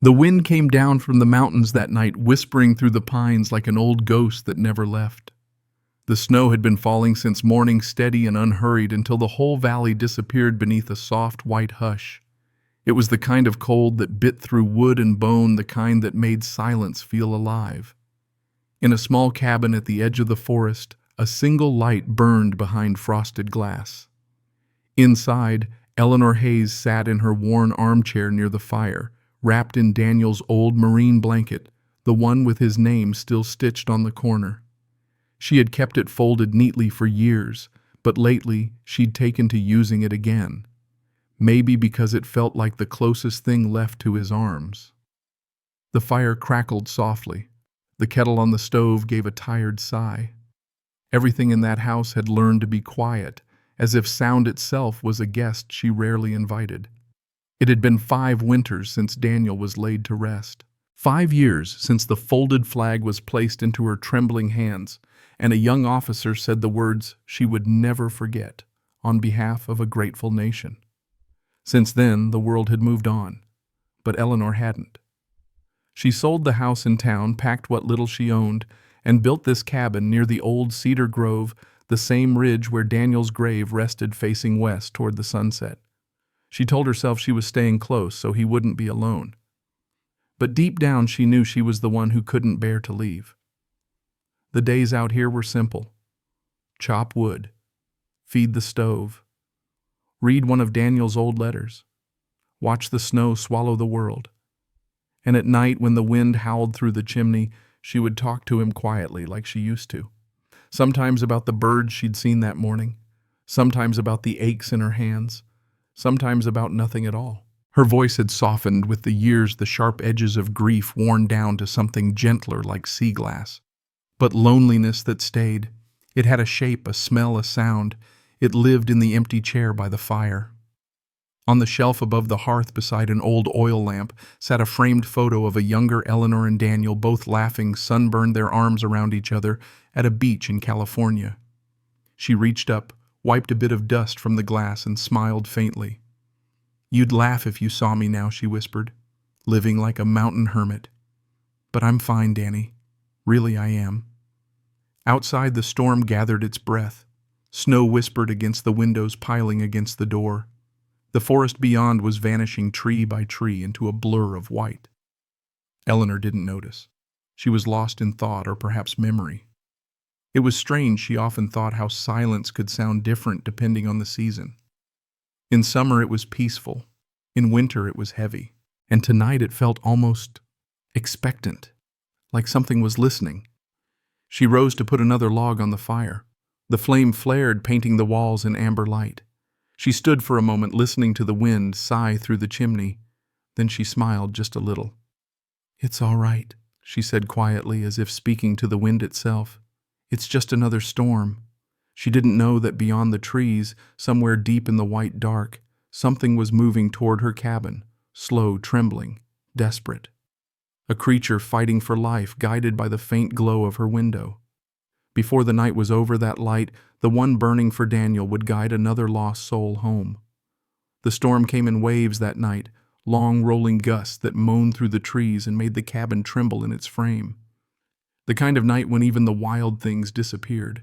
The wind came down from the mountains that night, whispering through the pines like an old ghost that never left. The snow had been falling since morning, steady and unhurried, until the whole valley disappeared beneath a soft white hush. It was the kind of cold that bit through wood and bone, the kind that made silence feel alive. In a small cabin at the edge of the forest, a single light burned behind frosted glass. Inside, Eleanor Hayes sat in her worn armchair near the fire, wrapped in Daniel's old marine blanket, the one with his name still stitched on the corner. She had kept it folded neatly for years, but lately she'd taken to using it again. Maybe because it felt like the closest thing left to his arms. The fire crackled softly. The kettle on the stove gave a tired sigh. Everything in that house had learned to be quiet, as if sound itself was a guest she rarely invited. It had been 5 winters since Daniel was laid to rest. 5 years since the folded flag was placed into her trembling hands, and a young officer said the words she would never forget on behalf of a grateful nation. Since then, the world had moved on, but Eleanor hadn't. She sold the house in town, packed what little she owned, and built this cabin near the old cedar grove, the same ridge where Daniel's grave rested facing west toward the sunset. She told herself she was staying close so he wouldn't be alone. But deep down she knew she was the one who couldn't bear to leave. The days out here were simple. Chop wood, feed the stove, read one of Daniel's old letters, watch the snow swallow the world. And at night, when the wind howled through the chimney, she would talk to him quietly like she used to. Sometimes about the birds she'd seen that morning, sometimes about the aches in her hands, sometimes about nothing at all. Her voice had softened with the years, the sharp edges of grief worn down to something gentler like sea glass. But loneliness that stayed. It had a shape, a smell, a sound. It lived in the empty chair by the fire. On the shelf above the hearth beside an old oil lamp sat a framed photo of a younger Eleanor and Daniel, both laughing, sunburned, their arms around each other at a beach in California. She reached up, wiped a bit of dust from the glass, and smiled faintly. "You'd laugh if you saw me now," she whispered, "living like a mountain hermit. But I'm fine, Danny. Really, I am." Outside, the storm gathered its breath. Snow whispered against the windows, piling against the door. The forest beyond was vanishing tree by tree into a blur of white. Eleanor didn't notice. She was lost in thought, or perhaps memory. It was strange. She often thought how silence could sound different depending on the season. In summer it was peaceful. In winter it was heavy. And tonight it felt almost expectant, like something was listening. She rose to put another log on the fire. The flame flared, painting the walls in amber light. She stood for a moment, listening to the wind sigh through the chimney. Then she smiled just a little. "It's all right," she said quietly, as if speaking to the wind itself. "It's just another storm." She didn't know that beyond the trees, somewhere deep in the white dark, something was moving toward her cabin, slow, trembling, desperate. A creature fighting for life, guided by the faint glow of her window. Before the night was over, that light, the one burning for Daniel, would guide another lost soul home. The storm came in waves that night, long rolling gusts that moaned through the trees and made the cabin tremble in its frame. The kind of night when even the wild things disappeared.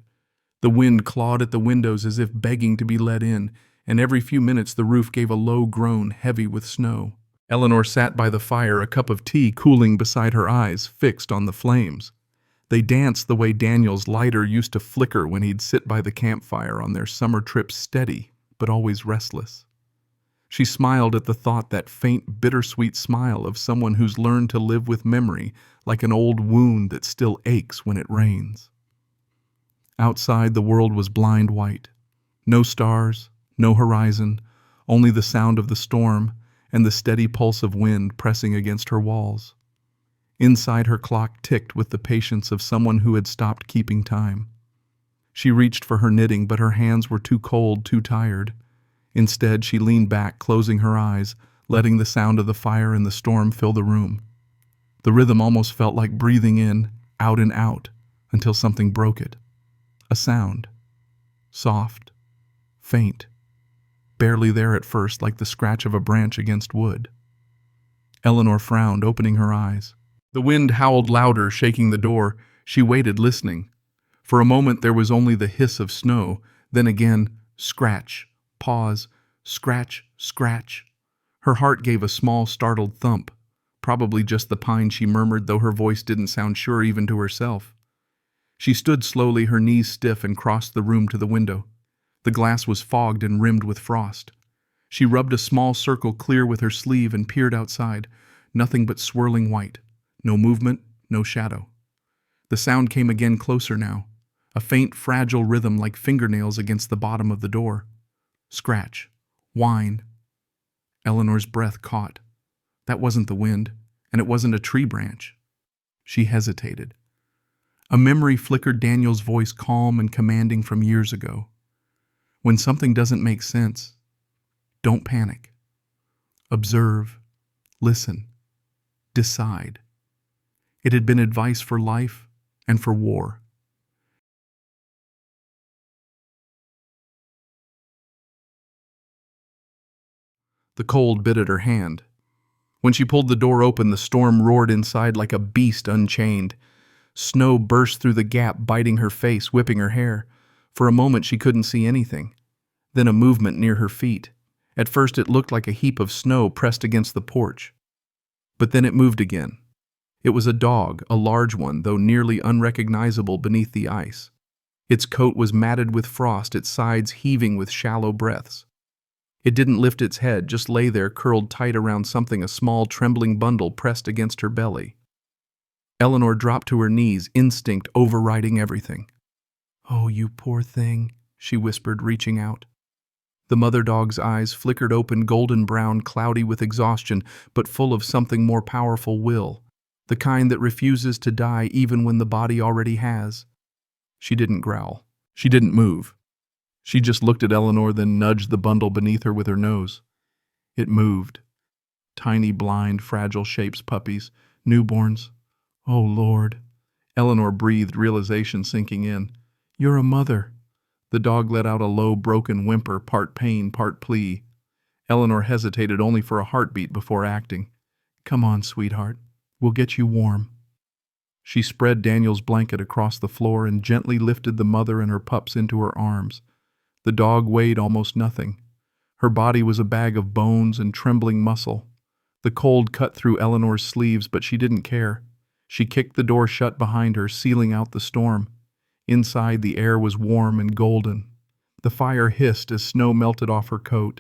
The wind clawed at the windows as if begging to be let in, and every few minutes the roof gave a low groan, heavy with snow. Eleanor sat by the fire, a cup of tea cooling beside her, eyes fixed on the flames. They danced the way Daniel's lighter used to flicker when he'd sit by the campfire on their summer trips, steady but always restless. She smiled at the thought, that faint, bittersweet smile of someone who's learned to live with memory like an old wound that still aches when it rains. Outside, the world was blind white. No stars, no horizon, only the sound of the storm and the steady pulse of wind pressing against her walls. Inside, her clock ticked with the patience of someone who had stopped keeping time. She reached for her knitting, but her hands were too cold, too tired. Instead, she leaned back, closing her eyes, letting the sound of the fire and the storm fill the room. The rhythm almost felt like breathing in, out and out, until something broke it. A sound. Soft, faint, barely there at first, like the scratch of a branch against wood. Eleanor frowned, opening her eyes. The wind howled louder, shaking the door. She waited, listening. For a moment there was only the hiss of snow, then again, scratch, pause, scratch, scratch. Her heart gave a small, startled thump. Probably just the pine, she murmured, though her voice didn't sound sure even to herself. She stood slowly, her knees stiff, and crossed the room to the window. The glass was fogged and rimmed with frost. She rubbed a small circle clear with her sleeve and peered outside. Nothing but swirling white. No movement, no shadow. The sound came again, closer now. A faint, fragile rhythm like fingernails against the bottom of the door. Scratch. Whine. Eleanor's breath caught. That wasn't the wind, and it wasn't a tree branch. She hesitated. A memory flickered, Daniel's voice, calm and commanding from years ago. When something doesn't make sense, don't panic. Observe. Listen. Decide. It had been advice for life and for war. The cold bit at her hand. When she pulled the door open, the storm roared inside like a beast unchained. Snow burst through the gap, biting her face, whipping her hair. For a moment she couldn't see anything. Then a movement near her feet. At first it looked like a heap of snow pressed against the porch. But then it moved again. It was a dog, a large one, though nearly unrecognizable beneath the ice. Its coat was matted with frost, its sides heaving with shallow breaths. It didn't lift its head, just lay there curled tight around something, a small trembling bundle pressed against her belly. Eleanor dropped to her knees, instinct overriding everything. "Oh, you poor thing," she whispered, reaching out. The mother dog's eyes flickered open, golden brown, cloudy with exhaustion, but full of something more powerful, will. The kind that refuses to die even when the body already has. She didn't growl. She didn't move. She just looked at Eleanor, then nudged the bundle beneath her with her nose. It moved. Tiny, blind, fragile shapes, puppies, newborns. Oh, Lord. Eleanor breathed, realization sinking in. "You're a mother." The dog let out a low, broken whimper, part pain, part plea. Eleanor hesitated only for a heartbeat before acting. "Come on, sweetheart. We'll get you warm." She spread Daniel's blanket across the floor and gently lifted the mother and her pups into her arms. The dog weighed almost nothing. Her body was a bag of bones and trembling muscle. The cold cut through Eleanor's sleeves, but she didn't care. She kicked the door shut behind her, sealing out the storm. Inside, the air was warm and golden. The fire hissed as snow melted off her coat.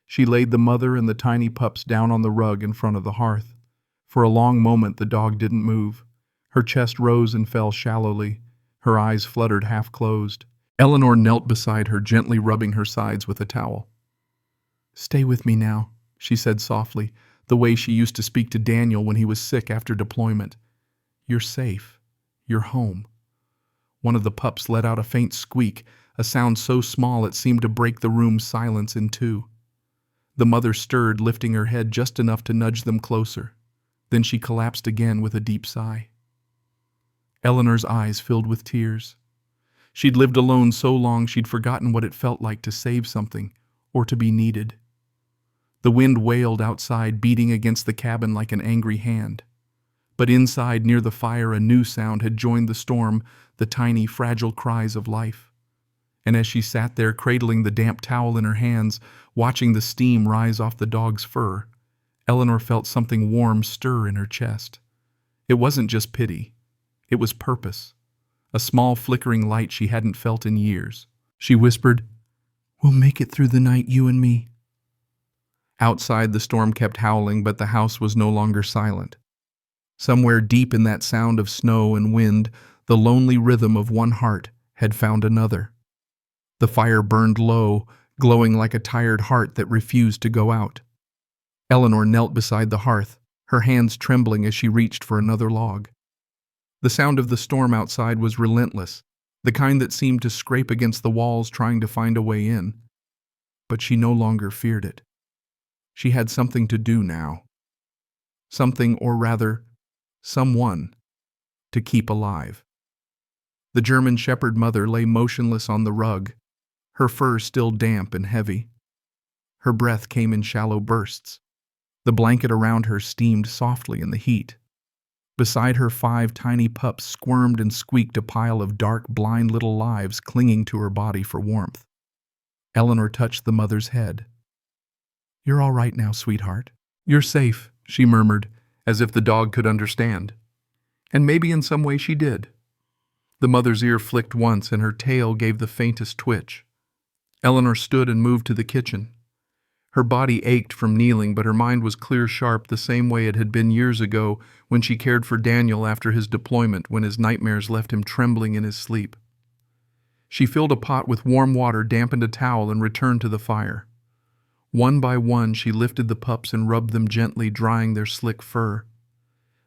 She laid the mother and the tiny pups down on the rug in front of the hearth. For a long moment, the dog didn't move. Her chest rose and fell shallowly. Her eyes fluttered, half closed. Eleanor knelt beside her, gently rubbing her sides with a towel. "Stay with me now," she said softly, the way she used to speak to Daniel when he was sick after deployment. "You're safe. You're home." One of the pups let out a faint squeak, a sound so small it seemed to break the room's silence in two. The mother stirred, lifting her head just enough to nudge them closer. Then she collapsed again with a deep sigh. Eleanor's eyes filled with tears. She'd lived alone so long she'd forgotten what it felt like to save something, or to be needed. The wind wailed outside, beating against the cabin like an angry hand. But inside, near the fire, a new sound had joined the storm, the tiny, fragile cries of life. And as she sat there, cradling the damp towel in her hands, watching the steam rise off the dog's fur, Eleanor felt something warm stir in her chest. It wasn't just pity. It was purpose. A small flickering light she hadn't felt in years. She whispered, "We'll make it through the night, you and me." Outside, the storm kept howling, but the house was no longer silent. Somewhere deep in that sound of snow and wind, the lonely rhythm of one heart had found another. The fire burned low, glowing like a tired heart that refused to go out. Eleanor knelt beside the hearth, her hands trembling as she reached for another log. The sound of the storm outside was relentless, the kind that seemed to scrape against the walls trying to find a way in. But she no longer feared it. She had something to do now. Something, or rather, someone, to keep alive. The German shepherd mother lay motionless on the rug, her fur still damp and heavy. Her breath came in shallow bursts. The blanket around her steamed softly in the heat. Beside her, 5 tiny pups squirmed and squeaked, a pile of dark, blind little lives clinging to her body for warmth. Eleanor touched the mother's head. "You're all right now, sweetheart. You're safe," she murmured, as if the dog could understand. And maybe in some way she did. The mother's ear flicked once, and her tail gave the faintest twitch. Eleanor stood and moved to the kitchen. Her body ached from kneeling, but her mind was clear, sharp, the same way it had been years ago when she cared for Daniel after his deployment, when his nightmares left him trembling in his sleep. She filled a pot with warm water, dampened a towel, and returned to the fire. One by one, she lifted the pups and rubbed them gently, drying their slick fur.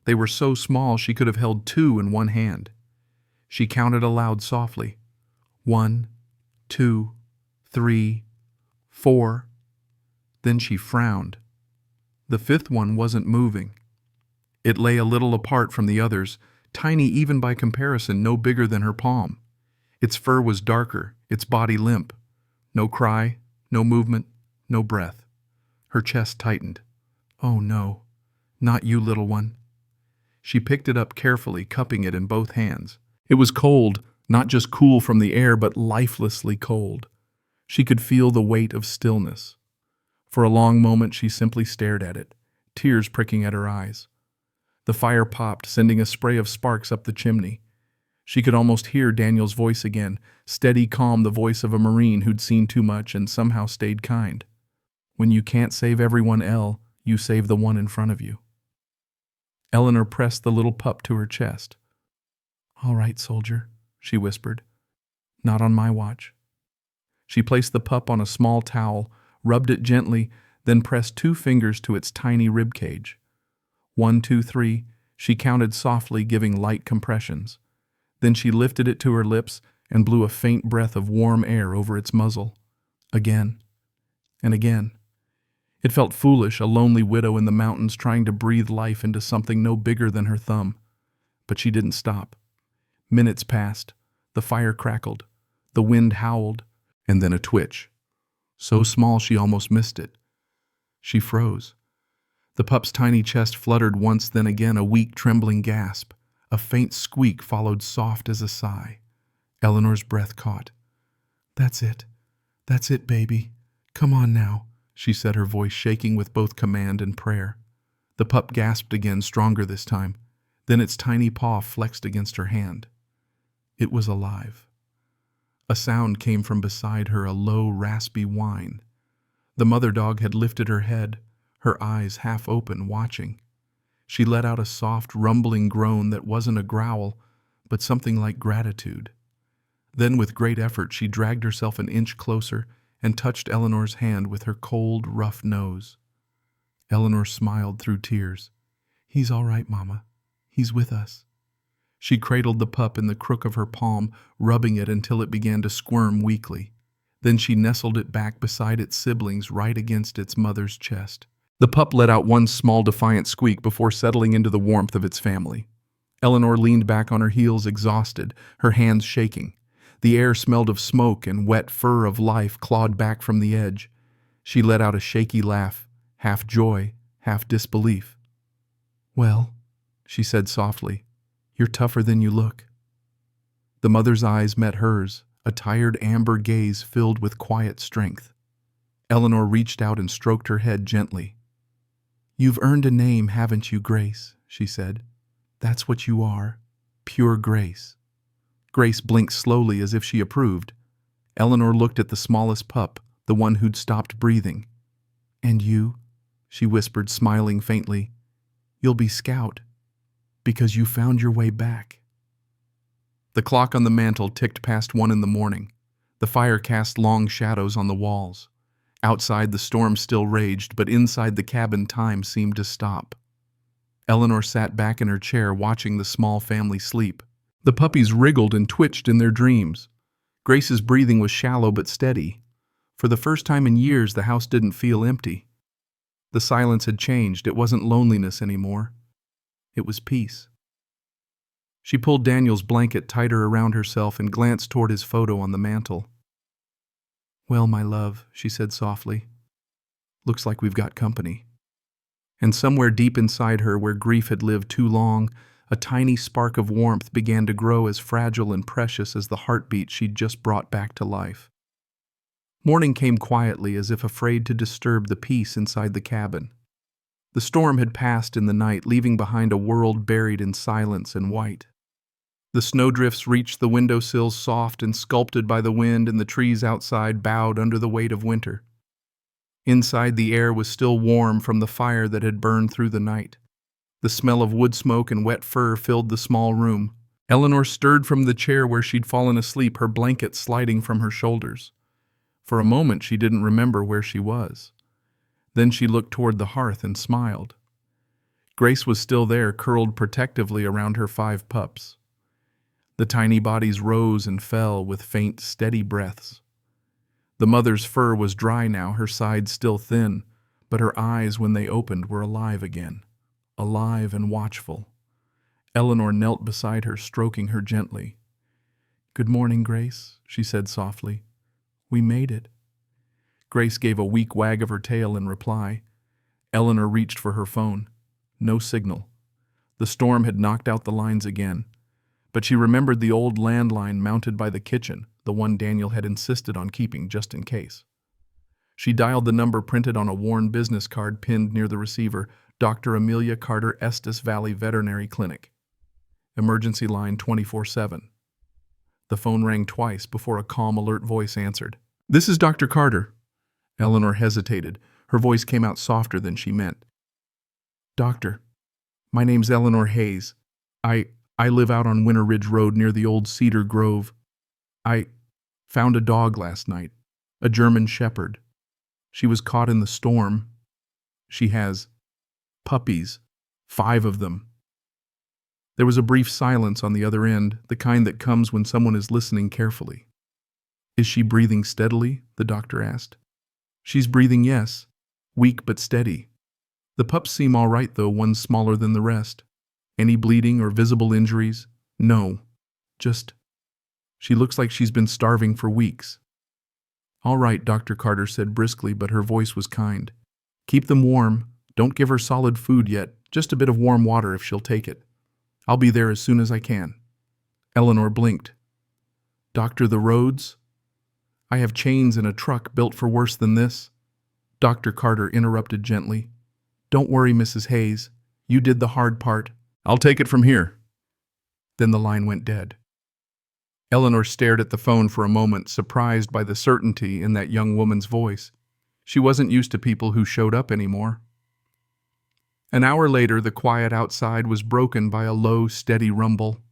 They were so small she could have held 2 in one hand. She counted aloud softly. 1, 2, 3, 4. Then she frowned. The 5th one wasn't moving. It lay a little apart from the others, tiny even by comparison, no bigger than her palm. Its fur was darker, its body limp. No cry, no movement, no breath. Her chest tightened. "Oh no, not you, little one." She picked it up carefully, cupping it in both hands. It was cold, not just cool from the air, but lifelessly cold. She could feel the weight of stillness. For a long moment she simply stared at it, tears pricking at her eyes. The fire popped, sending a spray of sparks up the chimney. She could almost hear Daniel's voice again, steady, calm, the voice of a Marine who'd seen too much and somehow stayed kind. "When you can't save everyone, you save the one in front of you." Eleanor pressed the little pup to her chest. "All right, soldier," she whispered. "Not on my watch." She placed the pup on a small towel, rubbed it gently, then pressed 2 fingers to its tiny rib cage. 1, 2, 3, she counted softly, giving light compressions. Then she lifted it to her lips and blew a faint breath of warm air over its muzzle. Again and again. It felt foolish, a lonely widow in the mountains trying to breathe life into something no bigger than her thumb. But she didn't stop. Minutes passed. The fire crackled. The wind howled. And then a twitch. So small she almost missed it. She froze. The pup's tiny chest fluttered once, then again, a weak, trembling gasp. A faint squeak followed, soft as a sigh. Eleanor's breath caught. That's it, baby. Come on now," she said, her voice shaking with both command and prayer. The pup gasped again, stronger this time. Then its tiny paw flexed against her hand. It was alive. A sound came from beside her, a low, raspy whine. The mother dog had lifted her head, her eyes half open, watching. She let out a soft, rumbling groan that wasn't a growl, but something like gratitude. Then, with great effort, she dragged herself an inch closer and touched Eleanor's hand with her cold, rough nose. Eleanor smiled through tears. "He's all right, Mama. He's with us." She cradled the pup in the crook of her palm, rubbing it until it began to squirm weakly. Then she nestled it back beside its siblings, right against its mother's chest. The pup let out one small, defiant squeak before settling into the warmth of its family. Eleanor leaned back on her heels, exhausted, her hands shaking. The air smelled of smoke, and wet fur of life clawed back from the edge. She let out a shaky laugh, half joy, half disbelief. "Well," she said softly, "you're tougher than you look." The mother's eyes met hers, a tired amber gaze filled with quiet strength. Eleanor reached out and stroked her head gently. "You've earned a name, haven't you, Grace?" she said. "That's what you are, pure Grace." Grace blinked slowly as if she approved. Eleanor looked at the smallest pup, the one who'd stopped breathing. "And you?" she whispered, smiling faintly. "You'll be Scout, because you found your way back." The clock on the mantel ticked past 1 in the morning. The fire cast long shadows on the walls. Outside, the storm still raged, but inside the cabin, time seemed to stop. Eleanor sat back in her chair, watching the small family sleep. The puppies wriggled and twitched in their dreams. Grace's breathing was shallow but steady. For the first time in years, the house didn't feel empty. The silence had changed. It wasn't loneliness anymore. It was peace. She pulled Daniel's blanket tighter around herself and glanced toward his photo on the mantel. "Well, my love," she said softly, "looks like we've got company." And somewhere deep inside her, where grief had lived too long, a tiny spark of warmth began to grow as fragile and precious as the heartbeat she'd just brought back to life. Morning came quietly, as if afraid to disturb the peace inside the cabin. The storm had passed in the night, leaving behind a world buried in silence and white. The snowdrifts reached the windowsills, soft and sculpted by the wind, and the trees outside bowed under the weight of winter. Inside, the air was still warm from the fire that had burned through the night. The smell of wood smoke and wet fur filled the small room. Eleanor stirred from the chair where she'd fallen asleep, her blanket sliding from her shoulders. For a moment, she didn't remember where she was. Then she looked toward the hearth and smiled. Grace was still there, curled protectively around her 5 pups. The tiny bodies rose and fell with faint, steady breaths. The mother's fur was dry now, her sides still thin, but her eyes, when they opened, were alive again, alive and watchful. Eleanor knelt beside her, stroking her gently. "Good morning, Grace," she said softly. "We made it." Grace gave a weak wag of her tail in reply. Eleanor reached for her phone. No signal. The storm had knocked out the lines again. But she remembered the old landline mounted by the kitchen, the one Daniel had insisted on keeping just in case. She dialed the number printed on a worn business card pinned near the receiver: Dr. Amelia Carter, Estes Valley Veterinary Clinic. Emergency line 24/7. The phone rang twice before a calm, alert voice answered. "This is Dr. Carter." Eleanor hesitated. Her voice came out softer than she meant. "Doctor, my name's Eleanor Hayes. I live out on Winter Ridge Road near the old Cedar Grove. I found a dog last night, a German Shepherd. She was caught in the storm. She has puppies, 5 of them." There was a brief silence on the other end, the kind that comes when someone is listening carefully. "Is she breathing steadily?" the doctor asked. "She's breathing, yes. Weak but steady. The pups seem all right, though, one's smaller than the rest. Any bleeding or visible injuries? No. Just, she looks like she's been starving for weeks." "All right," Dr. Carter said briskly, but her voice was kind. "Keep them warm. Don't give her solid food yet, just a bit of warm water if she'll take it. I'll be there as soon as I can." Eleanor blinked. "Doctor, the roads? I have chains in a truck built for worse than this." Dr. Carter interrupted gently. "Don't worry, Mrs. Hayes. You did the hard part. I'll take it from here." Then the line went dead. Eleanor stared at the phone for a moment, surprised by the certainty in that young woman's voice. She wasn't used to people who showed up anymore. An hour later, the quiet outside was broken by a low, steady rumble.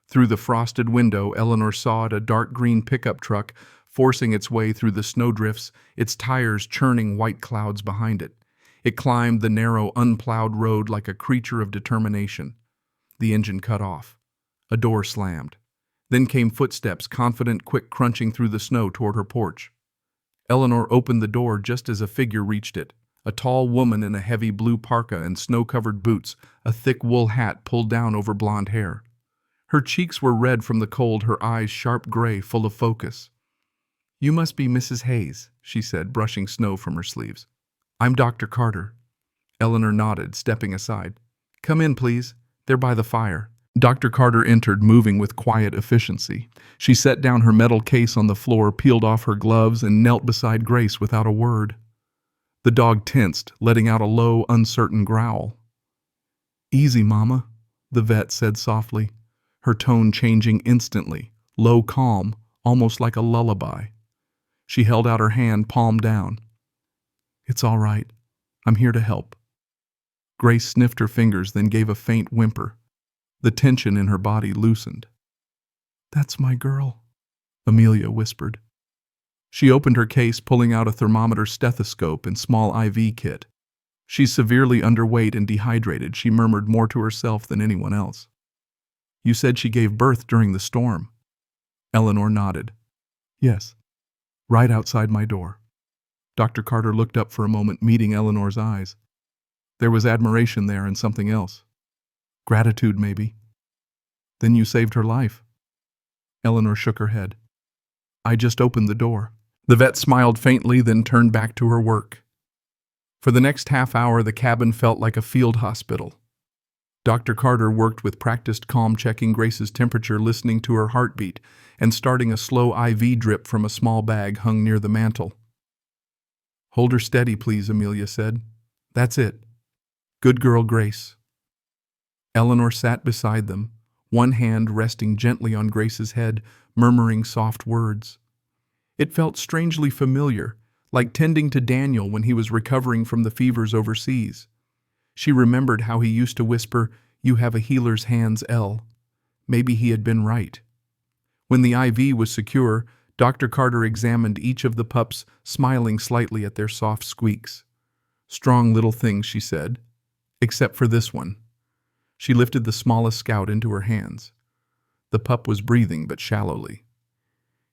Through the frosted window, Eleanor saw a dark green pickup truck forcing its way through the snowdrifts, its tires churning white clouds behind it. It climbed the narrow, unplowed road like a creature of determination. The engine cut off. A door slammed. Then came footsteps, confident, quick, crunching through the snow toward her porch. Eleanor opened the door just as a figure reached it. A tall woman in a heavy blue parka and snow-covered boots, a thick wool hat pulled down over blonde hair. Her cheeks were red from the cold, her eyes sharp gray, full of focus. "You must be Mrs. Hayes," she said, brushing snow from her sleeves. "I'm Dr. Carter." Eleanor nodded, stepping aside. "Come in, please. They're by the fire." Dr. Carter entered, moving with quiet efficiency. She set down her metal case on the floor, peeled off her gloves, and knelt beside Grace without a word. The dog tensed, letting out a low, uncertain growl. "Easy, Mama," the vet said softly, her tone changing instantly, low, calm, almost like a lullaby. She held out her hand, palm down. "It's all right. I'm here to help." Grace sniffed her fingers, then gave a faint whimper. The tension in her body loosened. "That's my girl," Amelia whispered. She opened her case, pulling out a thermometer, stethoscope, and small IV kit. "She's severely underweight and dehydrated," she murmured, more to herself than anyone else. "You said she gave birth during the storm." Eleanor nodded. "Yes, right outside my door." Dr. Carter looked up for a moment, meeting Eleanor's eyes. There was admiration there and something else. Gratitude, maybe. "Then you saved her life." Eleanor shook her head. "I just opened the door." The vet smiled faintly, then turned back to her work. For the next half hour, the cabin felt like a field hospital. Dr. Carter worked with practiced calm, checking Grace's temperature, listening to her heartbeat, and starting a slow IV drip from a small bag hung near the mantel. "Hold her steady, please," Amelia said. "That's it. Good girl, Grace." Eleanor sat beside them, one hand resting gently on Grace's head, murmuring soft words. It felt strangely familiar, like tending to Daniel when he was recovering from the fevers overseas. She remembered how he used to whisper, "You have a healer's hands, Elle." Maybe he had been right. When the IV was secure, Dr. Carter examined each of the pups, smiling slightly at their soft squeaks. "Strong little things," she said, "except for this one." She lifted the smallest Scout into her hands. The pup was breathing, but shallowly.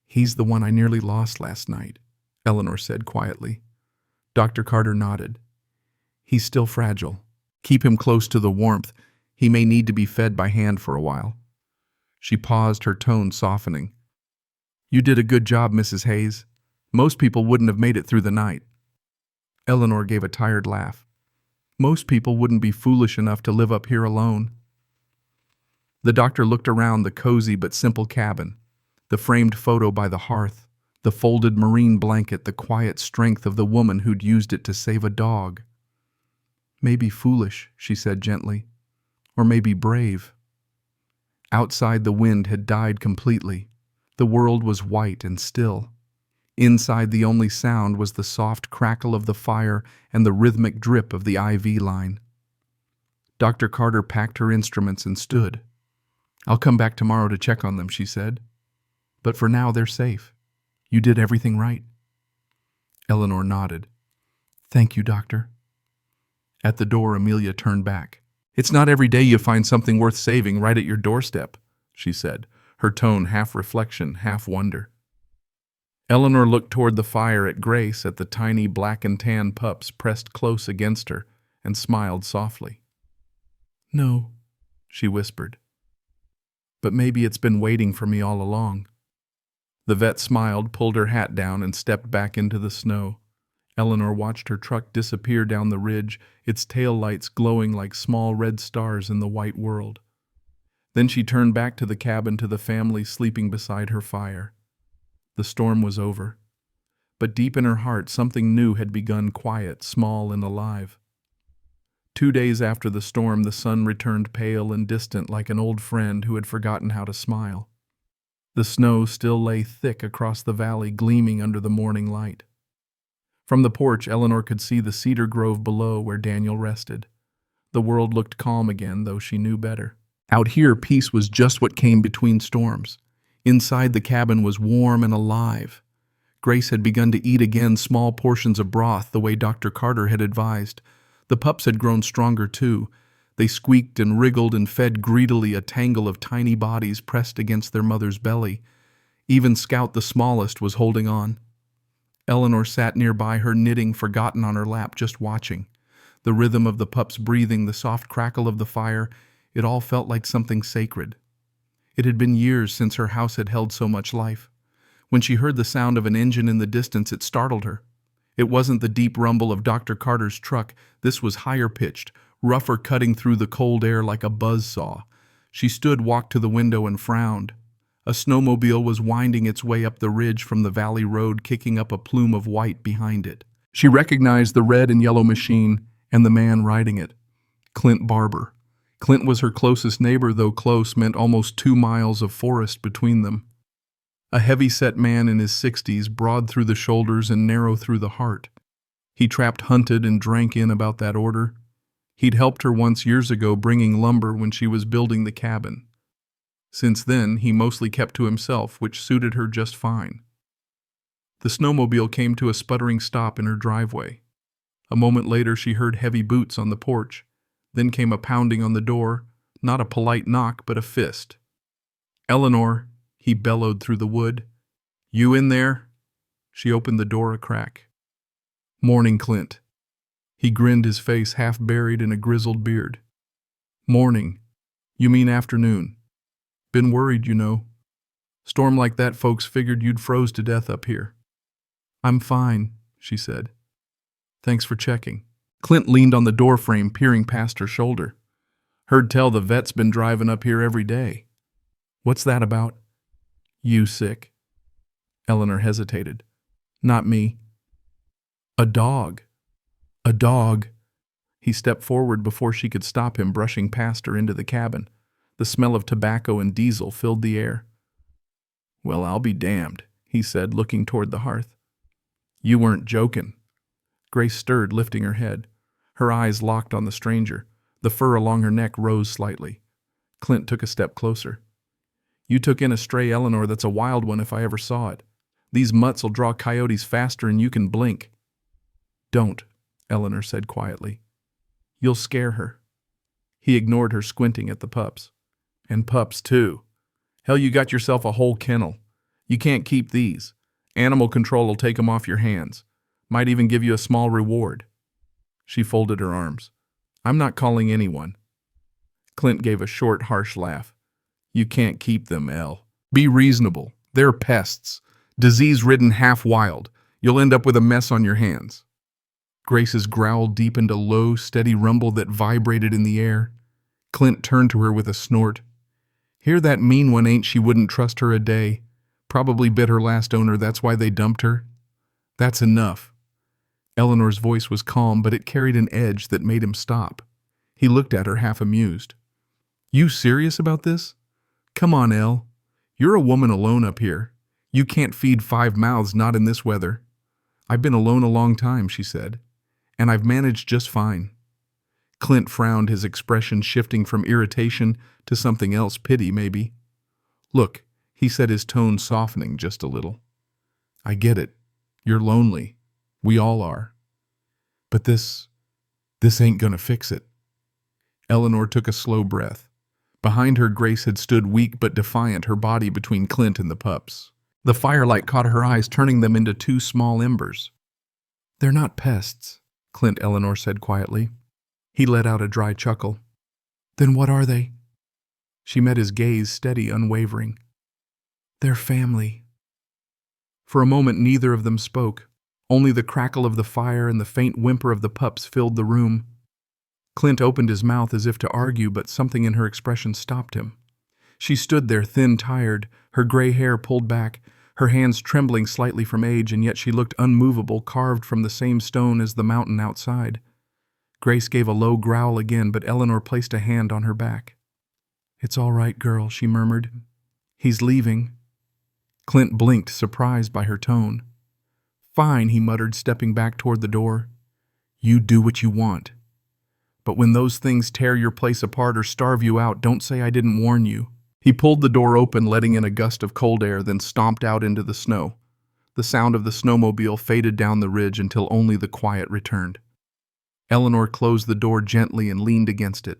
"He's the one I nearly lost last night," Eleanor said quietly. Dr. Carter nodded. "He's still fragile. Keep him close to the warmth. He may need to be fed by hand for a while." She paused, her tone softening. "You did a good job, Mrs. Hayes. Most people wouldn't have made it through the night." Eleanor gave a tired laugh. "Most people wouldn't be foolish enough to live up here alone." The doctor looked around the cozy but simple cabin, the framed photo by the hearth, the folded marine blanket, the quiet strength of the woman who'd used it to save a dog. "Maybe foolish," she said gently, "or maybe brave." Outside, the wind had died completely. The world was white and still. Inside, the only sound was the soft crackle of the fire and the rhythmic drip of the IV line. Dr. Carter packed her instruments and stood. "I'll come back tomorrow to check on them," she said. "But for now, they're safe. You did everything right." Eleanor nodded. "Thank you, Doctor." At the door, Amelia turned back. "It's not every day you find something worth saving right at your doorstep," she said, her tone half reflection, half wonder. Eleanor looked toward the fire, at Grace, at the tiny black and tan pups pressed close against her, and smiled softly. "No," she whispered. "But maybe it's been waiting for me all along." The vet smiled, pulled her hat down, and stepped back into the snow. Eleanor watched her truck disappear down the ridge, its tail lights glowing like small red stars in the white world. Then she turned back to the cabin, to the family sleeping beside her fire. The storm was over. But deep in her heart, something new had begun, quiet, small, and alive. 2 days after the storm, the sun returned pale and distant, like an old friend who had forgotten how to smile. The snow still lay thick across the valley, gleaming under the morning light. From the porch, Eleanor could see the cedar grove below where Daniel rested. The world looked calm again, though she knew better. Out here, peace was just what came between storms. Inside, the cabin was warm and alive. Grace had begun to eat again, small portions of broth, the way Dr. Carter had advised. The pups had grown stronger, too. They squeaked and wriggled and fed greedily, a tangle of tiny bodies pressed against their mother's belly. Even Scout, the smallest, was holding on. Eleanor sat nearby, her knitting forgotten on her lap, just watching. The rhythm of the pups' breathing, the soft crackle of the fire, it all felt like something sacred. It had been years since her house had held so much life. When she heard the sound of an engine in the distance, it startled her. It wasn't the deep rumble of Dr. Carter's truck. This was higher pitched, rougher, cutting through the cold air like a buzz saw. She stood, walked to the window, and frowned. A snowmobile was winding its way up the ridge from the valley road, kicking up a plume of white behind it. She recognized the red and yellow machine and the man riding it, Clint Barber. Clint was her closest neighbor, though close meant almost 2 miles of forest between them. A heavy-set man in his 60s, broad through the shoulders and narrow through the heart. He trapped, hunted, and drank in about that order. He'd helped her once years ago bringing lumber when she was building the cabin. Since then, he mostly kept to himself, which suited her just fine. The snowmobile came to a sputtering stop in her driveway. A moment later, she heard heavy boots on the porch. Then came a pounding on the door, not a polite knock, but a fist. "Eleanor," he bellowed through the wood. "You in there?" She opened the door a crack. "Morning, Clint." He grinned, his face half buried in a grizzled beard. "Morning. You mean afternoon. Been worried, you know. Storm like that, folks figured you'd froze to death up here." "I'm fine," she said. "Thanks for checking." Clint leaned on the doorframe, peering past her shoulder. Heard tell the vet's been driving up here every day. What's that about? You sick? Eleanor hesitated. Not me. A dog. A dog. He stepped forward before she could stop him, brushing past her into the cabin. The smell of tobacco and diesel filled the air. Well, I'll be damned, he said, looking toward the hearth. You weren't joking. Grace stirred, lifting her head. Her eyes locked on the stranger. The fur along her neck rose slightly. Clint took a step closer. You took in a stray, Eleanor, that's a wild one if I ever saw it. These mutts will draw coyotes faster than you can blink. Don't, Eleanor said quietly. You'll scare her. He ignored her, squinting at the pups. And pups, too. Hell, you got yourself a whole kennel. You can't keep these. Animal control will take them off your hands. Might even give you a small reward. She folded her arms. I'm not calling anyone. Clint gave a short, harsh laugh. You can't keep them, Elle. Be reasonable. They're pests. Disease-ridden, half-wild. You'll end up with a mess on your hands. Grace's growl deepened, a low, steady rumble that vibrated in the air. Clint turned to her with a snort. Hear that mean one, ain't she? Wouldn't trust her a day. Probably bit her last owner, that's why they dumped her. That's enough. Eleanor's voice was calm, but it carried an edge that made him stop. He looked at her, half amused. You serious about this? Come on, Elle. You're a woman alone up here. You can't feed 5 mouths, not in this weather. I've been alone a long time, she said, and I've managed just fine. Clint frowned, his expression shifting from irritation to something else, pity maybe. Look, he said, his tone softening just a little. I get it. You're lonely. We all are. But this ain't gonna fix it. Eleanor took a slow breath. Behind her, Grace had stood weak but defiant, her body between Clint and the pups. The firelight caught her eyes, turning them into 2 small embers. They're not pests, Clint, Eleanor said quietly. He let out a dry chuckle. Then what are they? She met his gaze, steady, unwavering. They're family. For a moment, neither of them spoke. Only the crackle of the fire and the faint whimper of the pups filled the room. Clint opened his mouth as if to argue, but something in her expression stopped him. She stood there, thin, tired, her gray hair pulled back, her hands trembling slightly from age, and yet she looked unmovable, carved from the same stone as the mountain outside. Grace gave a low growl again, but Eleanor placed a hand on her back. It's all right, girl, she murmured. He's leaving. Clint blinked, surprised by her tone. Fine, he muttered, stepping back toward the door. You do what you want. But when those things tear your place apart or starve you out, don't say I didn't warn you. He pulled the door open, letting in a gust of cold air, then stomped out into the snow. The sound of the snowmobile faded down the ridge until only the quiet returned. Eleanor closed the door gently and leaned against it.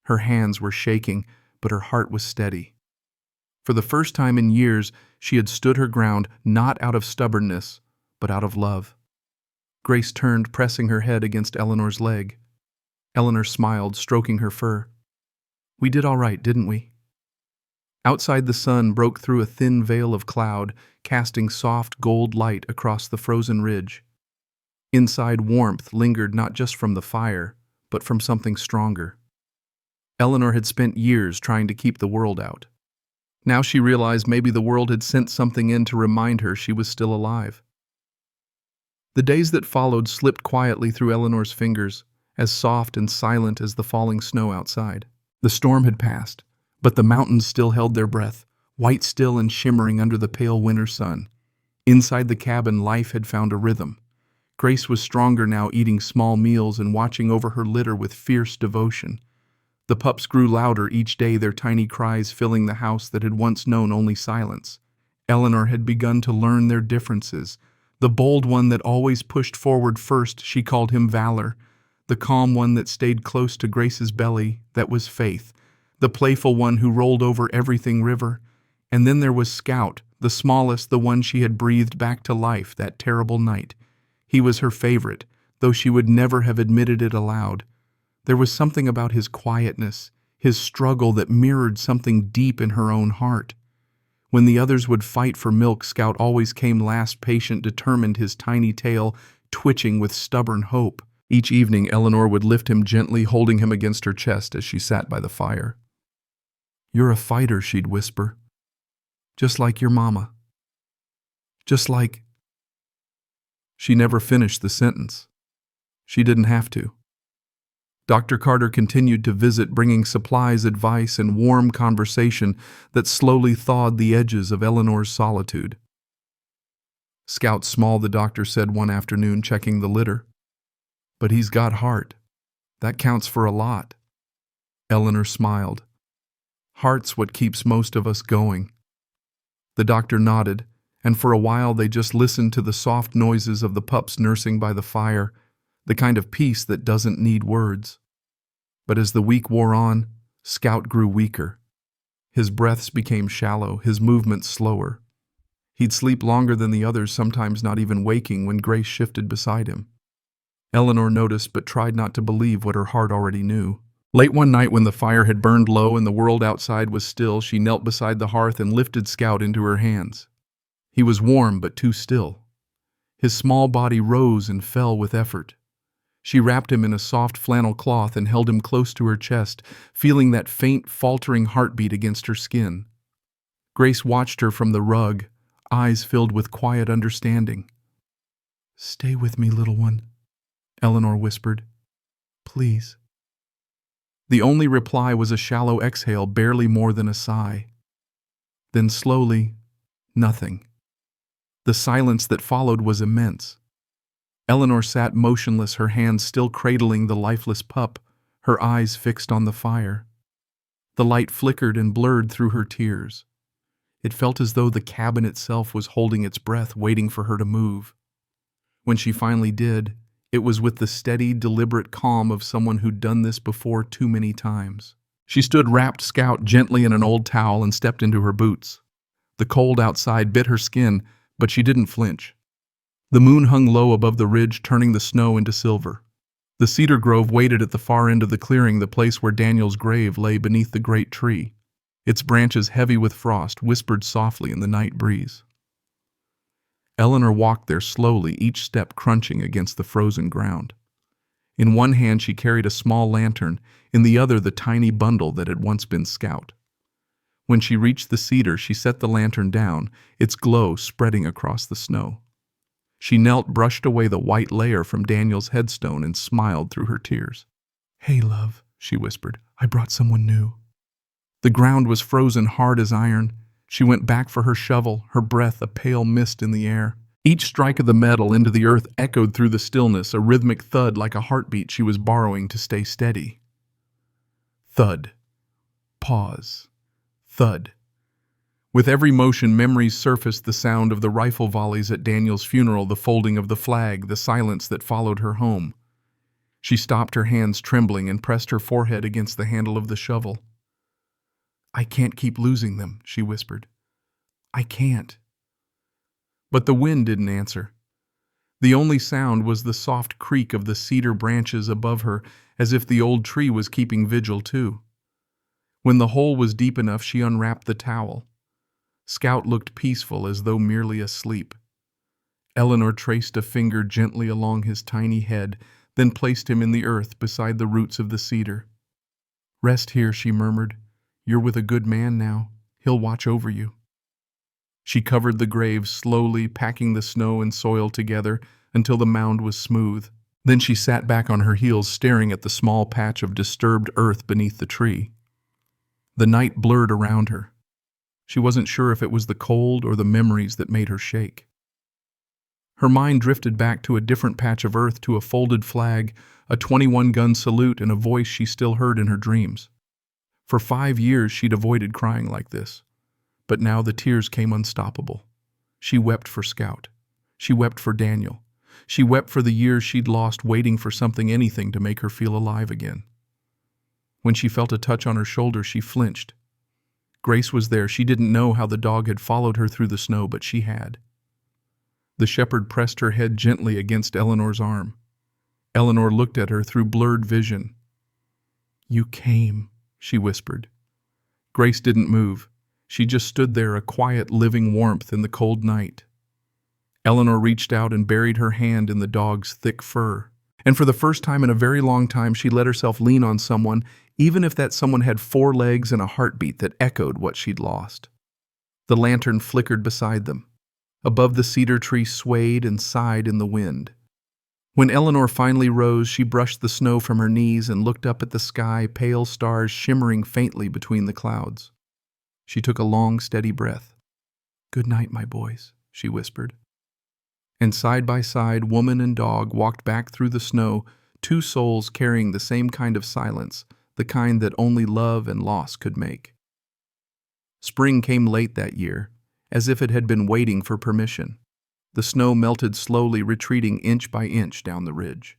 Her hands were shaking, but her heart was steady. For the first time in years, she had stood her ground, not out of stubbornness, but out of love. Grace turned, pressing her head against Eleanor's leg. Eleanor smiled, stroking her fur. We did all right, didn't we? Outside, the sun broke through a thin veil of cloud, casting soft gold light across the frozen ridge. Inside, warmth lingered not just from the fire, but from something stronger. Eleanor had spent years trying to keep the world out. Now she realized maybe the world had sent something in to remind her she was still alive. The days that followed slipped quietly through Eleanor's fingers, as soft and silent as the falling snow outside. The storm had passed, but the mountains still held their breath, white still and shimmering under the pale winter sun. Inside the cabin, life had found a rhythm. Grace was stronger now, eating small meals and watching over her litter with fierce devotion. The pups grew louder each day, their tiny cries filling the house that had once known only silence. Eleanor had begun to learn their differences. The bold one that always pushed forward first, she called him Valor. The calm one that stayed close to Grace's belly, that was Faith. The playful one who rolled over everything, River. And then there was Scout, the smallest, the one she had breathed back to life that terrible night. He was her favorite, though she would never have admitted it aloud. There was something about his quietness, his struggle, that mirrored something deep in her own heart. When the others would fight for milk, Scout always came last, patient, determined, his tiny tail twitching with stubborn hope. Each evening, Eleanor would lift him gently, holding him against her chest as she sat by the fire. "You're a fighter," she'd whisper. "Just like your mama. Just like—" She never finished the sentence. She didn't have to. Dr. Carter continued to visit, bringing supplies, advice, and warm conversation that slowly thawed the edges of Eleanor's solitude. "Scout's small," the doctor said one afternoon, checking the litter. "But he's got heart. That counts for a lot." Eleanor smiled. "Heart's what keeps most of us going." The doctor nodded, and for a while they just listened to the soft noises of the pups nursing by the fire, the kind of peace that doesn't need words. But as the week wore on, Scout grew weaker. His breaths became shallow, his movements slower. He'd sleep longer than the others, sometimes not even waking when Grace shifted beside him. Eleanor noticed but tried not to believe what her heart already knew. Late one night, when the fire had burned low and the world outside was still, she knelt beside the hearth and lifted Scout into her hands. He was warm but too still. His small body rose and fell with effort. She wrapped him in a soft flannel cloth and held him close to her chest, feeling that faint, faltering heartbeat against her skin. Grace watched her from the rug, eyes filled with quiet understanding. "Stay with me, little one," Eleanor whispered. "Please." The only reply was a shallow exhale, barely more than a sigh. Then slowly, nothing. The silence that followed was immense. Eleanor sat motionless, her hands still cradling the lifeless pup, her eyes fixed on the fire. The light flickered and blurred through her tears. It felt as though the cabin itself was holding its breath, waiting for her to move. When she finally did, it was with the steady, deliberate calm of someone who'd done this before too many times. She stood, wrapped Scout gently in an old towel, and stepped into her boots. The cold outside bit her skin, but she didn't flinch. The moon hung low above the ridge, turning the snow into silver. The cedar grove waited at the far end of the clearing, the place where Daniel's grave lay beneath the great tree. Its branches, heavy with frost, whispered softly in the night breeze. Eleanor walked there slowly, each step crunching against the frozen ground. In one hand she carried a small lantern, in the other the tiny bundle that had once been Scout. When she reached the cedar, she set the lantern down, its glow spreading across the snow. She knelt, brushed away the white layer from Daniel's headstone, and smiled through her tears. "Hey, love," she whispered. "I brought someone new." The ground was frozen hard as iron. She went back for her shovel, her breath a pale mist in the air. Each strike of the metal into the earth echoed through the stillness, a rhythmic thud like a heartbeat she was borrowing to stay steady. Thud. Pause. Thud. With every motion, memories surfaced: the sound of the rifle volleys at Daniel's funeral, the folding of the flag, the silence that followed her home. She stopped, her hands trembling, and pressed her forehead against the handle of the shovel. "I can't keep losing them," she whispered. "I can't." But the wind didn't answer. The only sound was the soft creak of the cedar branches above her, as if the old tree was keeping vigil too. When the hole was deep enough, she unwrapped the towel. Scout looked peaceful, as though merely asleep. Eleanor traced a finger gently along his tiny head, then placed him in the earth beside the roots of the cedar. "Rest here," she murmured. "You're with a good man now. He'll watch over you." She covered the grave slowly, packing the snow and soil together until the mound was smooth. Then she sat back on her heels, staring at the small patch of disturbed earth beneath the tree. The night blurred around her. She wasn't sure if it was the cold or the memories that made her shake. Her mind drifted back to a different patch of earth, to a folded flag, a 21-gun salute, and a voice she still heard in her dreams. For 5 years she'd avoided crying like this, but now the tears came unstoppable. She wept for Scout. She wept for Daniel. She wept for the years she'd lost waiting for something, anything, to make her feel alive again. When she felt a touch on her shoulder, she flinched. Grace was there. She didn't know how the dog had followed her through the snow, but she had. The shepherd pressed her head gently against Eleanor's arm. Eleanor looked at her through blurred vision. "You came," she whispered. Grace didn't move. She just stood there, a quiet, living warmth in the cold night. Eleanor reached out and buried her hand in the dog's thick fur. And for the first time in a very long time, she let herself lean on someone, even if that someone had 4 legs and a heartbeat that echoed what she'd lost. The lantern flickered beside them. Above the cedar tree swayed and sighed in the wind. When Eleanor finally rose, she brushed the snow from her knees and looked up at the sky, pale stars shimmering faintly between the clouds. She took a long, steady breath. "Good night, my boys," she whispered. And side by side, woman and dog walked back through the snow, 2 souls carrying the same kind of silence, the kind that only love and loss could make. Spring came late that year, as if it had been waiting for permission. The snow melted slowly, retreating inch by inch down the ridge.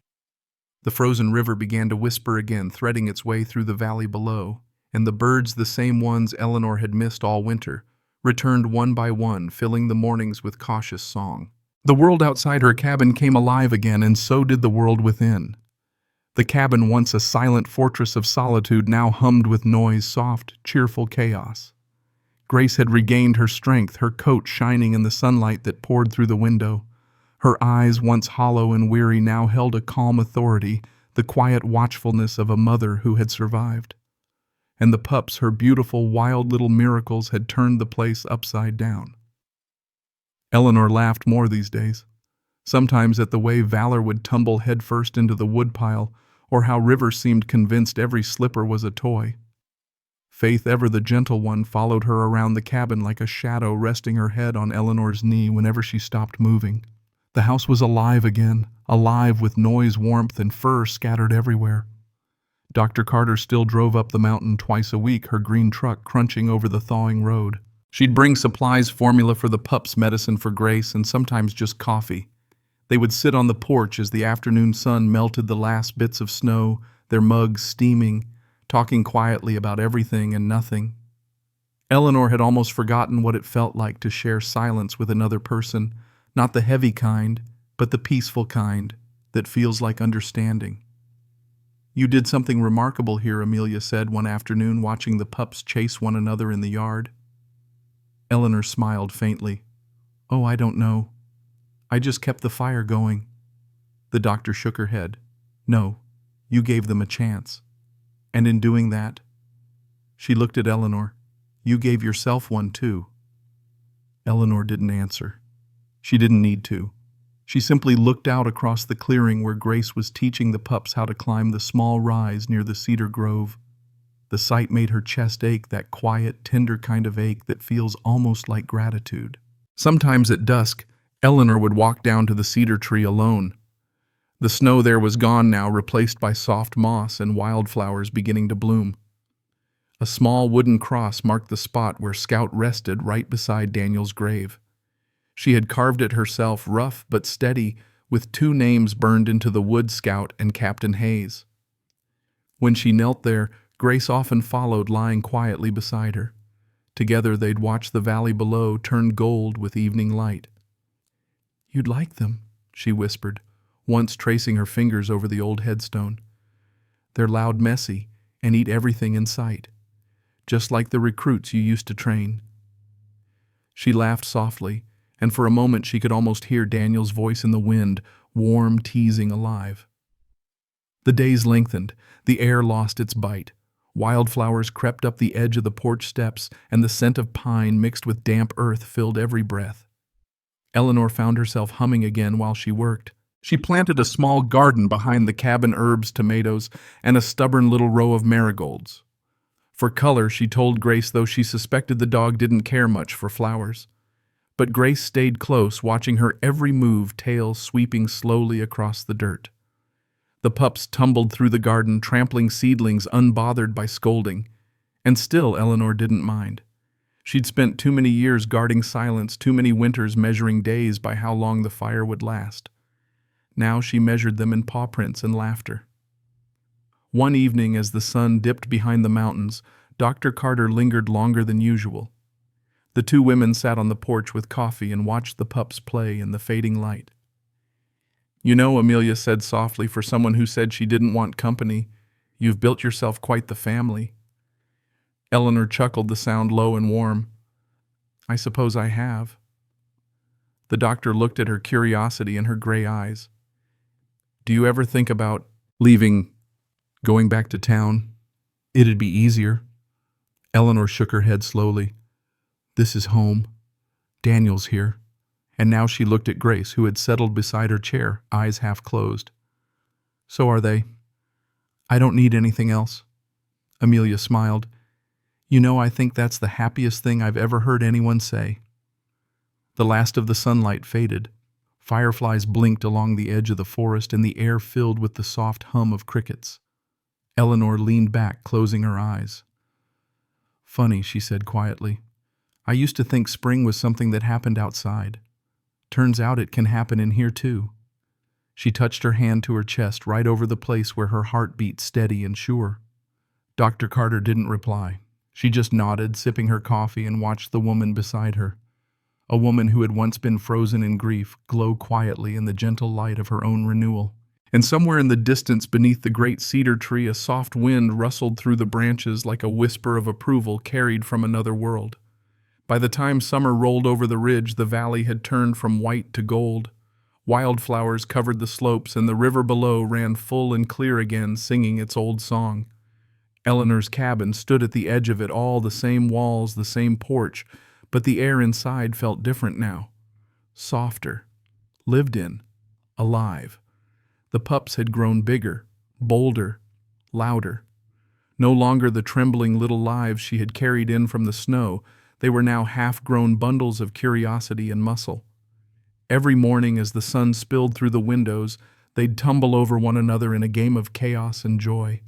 The frozen river began to whisper again, threading its way through the valley below, and the birds, the same ones Eleanor had missed all winter, returned one by one, filling the mornings with cautious song. The world outside her cabin came alive again, and so did the world within. The cabin, once a silent fortress of solitude, now hummed with noise, soft, cheerful chaos. Grace had regained her strength, her coat shining in the sunlight that poured through the window. Her eyes, once hollow and weary, now held a calm authority, the quiet watchfulness of a mother who had survived. And the pups, her beautiful, wild little miracles, had turned the place upside down. Eleanor laughed more these days, sometimes at the way Valor would tumble headfirst into the woodpile, or how River seemed convinced every slipper was a toy. Faith, ever the gentle one, followed her around the cabin like a shadow, resting her head on Eleanor's knee whenever she stopped moving. The house was alive again, alive with noise, warmth, and fur scattered everywhere. Dr. Carter still drove up the mountain twice a week, her green truck crunching over the thawing road. She'd bring supplies, formula for the pups, medicine for Grace, and sometimes just coffee. They would sit on the porch as the afternoon sun melted the last bits of snow, their mugs steaming, talking quietly about everything and nothing. Eleanor had almost forgotten what it felt like to share silence with another person, not the heavy kind, but the peaceful kind that feels like understanding. "You did something remarkable here," Amelia said one afternoon, watching the pups chase one another in the yard. Eleanor smiled faintly. "Oh, I don't know. I just kept the fire going." The doctor shook her head. "No, you gave them a chance. And in doing that," she looked at Eleanor, "you gave yourself one too." Eleanor didn't answer. She didn't need to. She simply looked out across the clearing where Grace was teaching the pups how to climb the small rise near the cedar grove. The sight made her chest ache, that quiet, tender kind of ache that feels almost like gratitude. Sometimes at dusk, Eleanor would walk down to the cedar tree alone. The snow there was gone now, replaced by soft moss and wildflowers beginning to bloom. A small wooden cross marked the spot where Scout rested, right beside Daniel's grave. She had carved it herself, rough but steady, with 2 names burned into the wood: Scout and Captain Hayes. When she knelt there, Grace often followed, lying quietly beside her. Together they'd watch the valley below turn gold with evening light. "You'd like them," she whispered, once tracing her fingers over the old headstone. "They're loud, messy, and eat everything in sight, just like the recruits you used to train." She laughed softly, and for a moment she could almost hear Daniel's voice in the wind, warm, teasing, alive. The days lengthened, the air lost its bite. Wildflowers crept up the edge of the porch steps, and the scent of pine mixed with damp earth filled every breath. Eleanor found herself humming again while she worked. She planted a small garden behind the cabin: herbs, tomatoes, and a stubborn little row of marigolds. For color, she told Grace, though she suspected the dog didn't care much for flowers. But Grace stayed close, watching her every move, tail sweeping slowly across the dirt. The pups tumbled through the garden, trampling seedlings unbothered by scolding. And still Eleanor didn't mind. She'd spent too many years guarding silence, too many winters measuring days by how long the fire would last. Now she measured them in paw prints and laughter. One evening, as the sun dipped behind the mountains, Dr. Carter lingered longer than usual. The 2 women sat on the porch with coffee and watched the pups play in the fading light. "You know," Amelia said softly, for someone who said she didn't want company, "you've built yourself quite the family." Eleanor chuckled, the sound low and warm. "I suppose I have." The doctor looked at her, curiosity in her gray eyes. Do you ever think about leaving, going back to town? It'd be easier. Eleanor shook her head slowly. This is home. Daniel's here. And now she looked at Grace, who had settled beside her chair, eyes half closed. So are they. I don't need anything else. Amelia smiled. You know, I think that's the happiest thing I've ever heard anyone say. The last of the sunlight faded. Fireflies blinked along the edge of the forest, and the air filled with the soft hum of crickets. Eleanor leaned back, closing her eyes. Funny, she said quietly. I used to think spring was something that happened outside. Turns out it can happen in here too. She touched her hand to her chest, right over the place where her heart beat steady and sure. Dr. Carter didn't reply. She just nodded, sipping her coffee, and watched the woman beside her. A woman who had once been frozen in grief glow quietly in the gentle light of her own renewal. And somewhere in the distance beneath the great cedar tree, a soft wind rustled through the branches like a whisper of approval carried from another world. By the time summer rolled over the ridge, the valley had turned from white to gold. Wildflowers covered the slopes, and the river below ran full and clear again, singing its old song. Eleanor's cabin stood at the edge of it all, the same walls, the same porch, but the air inside felt different now. Softer. Lived in. Alive. The pups had grown bigger, bolder, louder. No longer the trembling little lives she had carried in from the snow, they were now half-grown bundles of curiosity and muscle. Every morning as the sun spilled through the windows, they'd tumble over one another in a game of chaos and joy.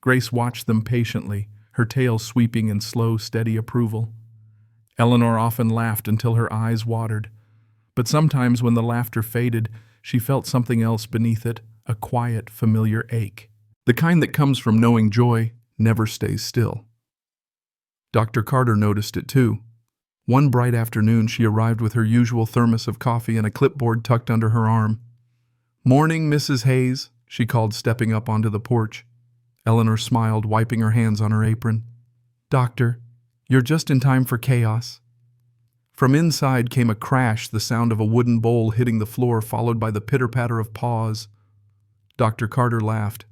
Grace watched them patiently, her tail sweeping in slow, steady approval. Eleanor often laughed until her eyes watered, but sometimes when the laughter faded, she felt something else beneath it, a quiet, familiar ache. The kind that comes from knowing joy never stays still. Dr. Carter noticed it too. One bright afternoon she arrived with her usual thermos of coffee and a clipboard tucked under her arm. "Morning, Mrs. Hayes," she called, stepping up onto the porch. Eleanor smiled, wiping her hands on her apron. "Doctor, you're just in time for chaos." From inside came a crash, the sound of a wooden bowl hitting the floor, followed by the pitter-patter of paws. Dr. Carter laughed.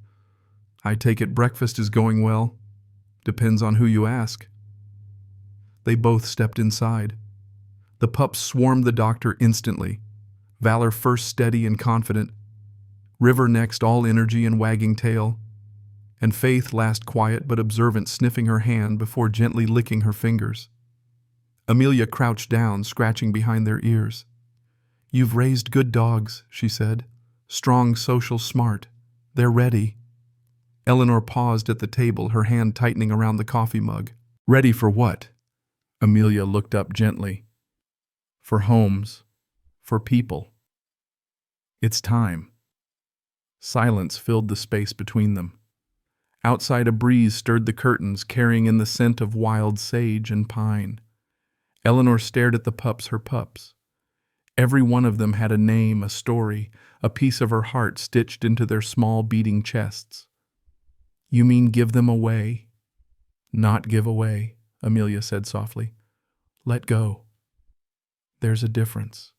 "I take it breakfast is going well. Depends on who you ask." They both stepped inside. The pups swarmed the doctor instantly. Valor first, steady and confident. River next, all energy and wagging tail. And Faith last, quiet but observant, sniffing her hand before gently licking her fingers. Amelia crouched down, scratching behind their ears. "You've raised good dogs," she said. "Strong, social, smart. They're ready." Eleanor paused at the table, her hand tightening around the coffee mug. "Ready for what?" Amelia looked up gently. "For homes. For people. It's time." Silence filled the space between them. Outside, a breeze stirred the curtains, carrying in the scent of wild sage and pine. Eleanor stared at the pups, her pups. Every one of them had a name, a story, a piece of her heart stitched into their small beating chests. "You mean give them away?" "Not give away," Amelia said softly. "Let go. There's a difference."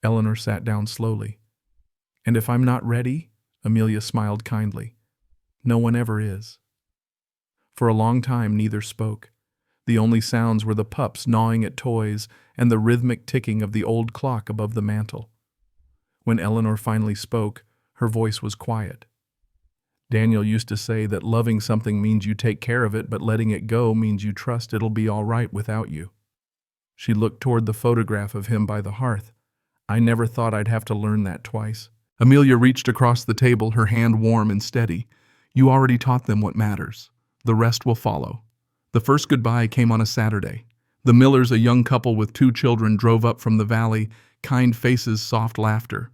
Eleanor sat down slowly. "And if I'm not ready?" Amelia smiled kindly. "No one ever is." For a long time neither spoke. The only sounds were the pups gnawing at toys and the rhythmic ticking of the old clock above the mantel. When Eleanor finally spoke, her voice was quiet. "Daniel used to say that loving something means you take care of it, but letting it go means you trust it'll be all right without you." She looked toward the photograph of him by the hearth. "I never thought I'd have to learn that twice." Amelia reached across the table, her hand warm and steady. "You already taught them what matters. The rest will follow." The first goodbye came on a Saturday. The Millers, a young couple with 2 children, drove up from the valley, kind faces, soft laughter.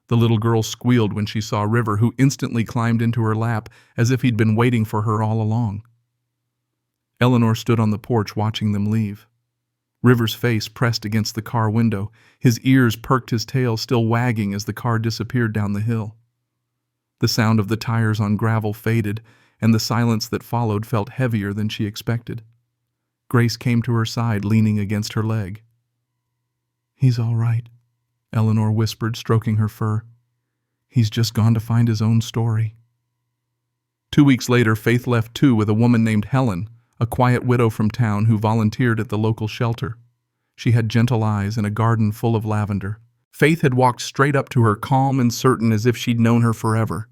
The little girl squealed when she saw River, who instantly climbed into her lap as if he'd been waiting for her all along. Eleanor stood on the porch watching them leave. River's face pressed against the car window. His ears perked, his tail still wagging as the car disappeared down the hill. The sound of the tires on gravel faded, and the silence that followed felt heavier than she expected. Grace came to her side, leaning against her leg. "He's all right," Eleanor whispered, stroking her fur. He's just gone to find his own story. 2 weeks later, Faith left too with a woman named Helen, a quiet widow from town who volunteered at the local shelter. She had gentle eyes and a garden full of lavender. Faith had walked straight up to her, calm and certain as if she'd known her forever.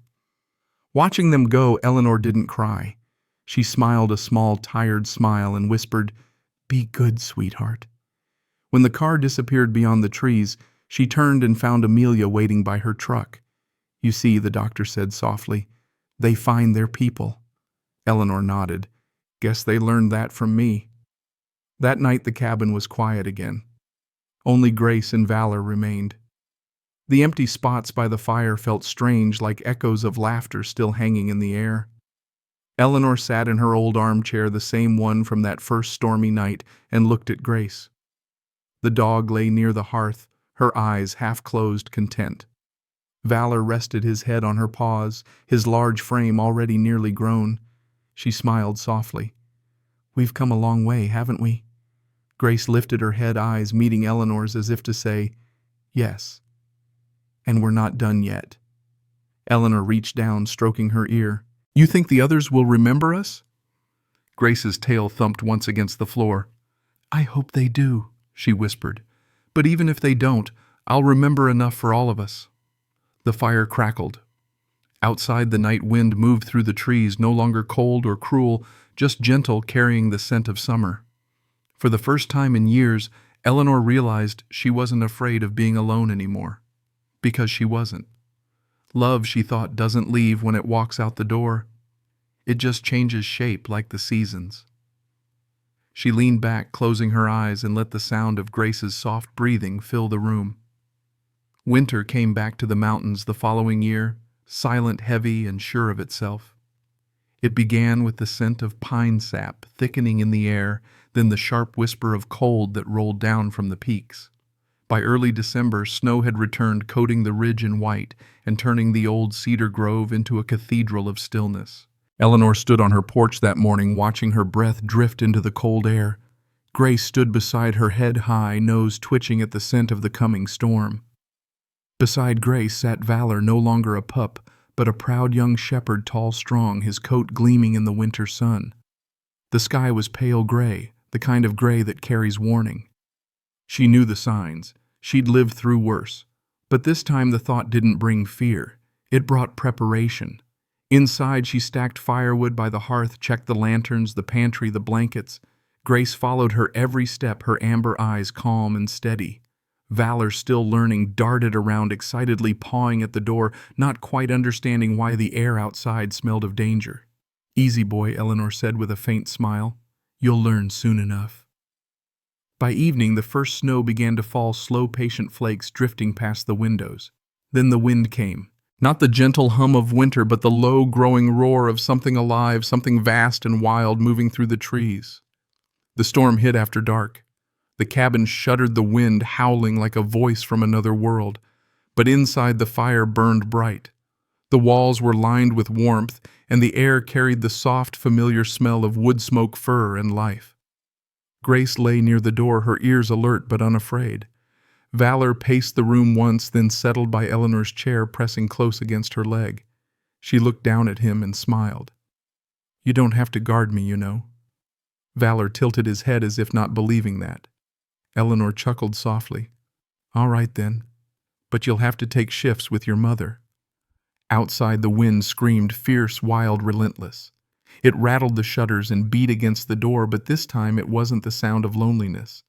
Watching them go, Eleanor didn't cry. She smiled a small, tired smile and whispered, "Be good, sweetheart." When the car disappeared beyond the trees, she turned and found Amelia waiting by her truck. "You see," the doctor said softly, "they find their people." Eleanor nodded. "Guess they learned that from me." That night the cabin was quiet again. Only Grace and Valor remained. The empty spots by the fire felt strange, like echoes of laughter still hanging in the air. Eleanor sat in her old armchair, the same one from that first stormy night, and looked at Grace. The dog lay near the hearth, her eyes half closed, content. Valor rested his head on her paws, his large frame already nearly grown. She smiled softly. "We've come a long way, haven't we?" Grace lifted her head, eyes meeting Eleanor's as if to say, "Yes." "And we're not done yet." Eleanor reached down, stroking her ear. "You think the others will remember us?" Grace's tail thumped once against the floor. "I hope they do," she whispered. "But even if they don't, I'll remember enough for all of us." The fire crackled. Outside, the night wind moved through the trees, no longer cold or cruel, just gentle, carrying the scent of summer. For the first time in years, Eleanor realized she wasn't afraid of being alone anymore. Because she wasn't. Love, she thought, doesn't leave when it walks out the door. It just changes shape like the seasons. She leaned back, closing her eyes, and let the sound of Grace's soft breathing fill the room. Winter came back to the mountains the following year, silent, heavy, and sure of itself. It began with the scent of pine sap thickening in the air, then the sharp whisper of cold that rolled down from the peaks. By early December, snow had returned, coating the ridge in white and turning the old cedar grove into a cathedral of stillness. Eleanor stood on her porch that morning, watching her breath drift into the cold air. Grace stood beside her, head high, nose twitching at the scent of the coming storm. Beside Grace sat Valor, no longer a pup, but a proud young shepherd, tall, strong, his coat gleaming in the winter sun. The sky was pale gray, the kind of gray that carries warning. She knew the signs. She'd lived through worse. But this time the thought didn't bring fear. It brought preparation. Inside, she stacked firewood by the hearth, checked the lanterns, the pantry, the blankets. Grace followed her every step, her amber eyes calm and steady. Valor, still learning, darted around, excitedly pawing at the door, not quite understanding why the air outside smelled of danger. "Easy, boy," Eleanor said with a faint smile. "You'll learn soon enough." By evening, the first snow began to fall, slow, patient flakes drifting past the windows. Then the wind came. Not the gentle hum of winter, but the low, growing roar of something alive, something vast and wild moving through the trees. The storm hit after dark. The cabin shuddered, the wind howling like a voice from another world. But inside, the fire burned bright. The walls were lined with warmth, and the air carried the soft, familiar smell of wood smoke, fur, and life. Grace lay near the door, her ears alert but unafraid. Valor paced the room once, then settled by Eleanor's chair, pressing close against her leg. She looked down at him and smiled. "You don't have to guard me, you know." Valor tilted his head as if not believing that. Eleanor chuckled softly. "All right then, but you'll have to take shifts with your mother." Outside, the wind screamed, fierce, wild, relentless. It rattled the shutters and beat against the door, but this time it wasn't the sound of loneliness.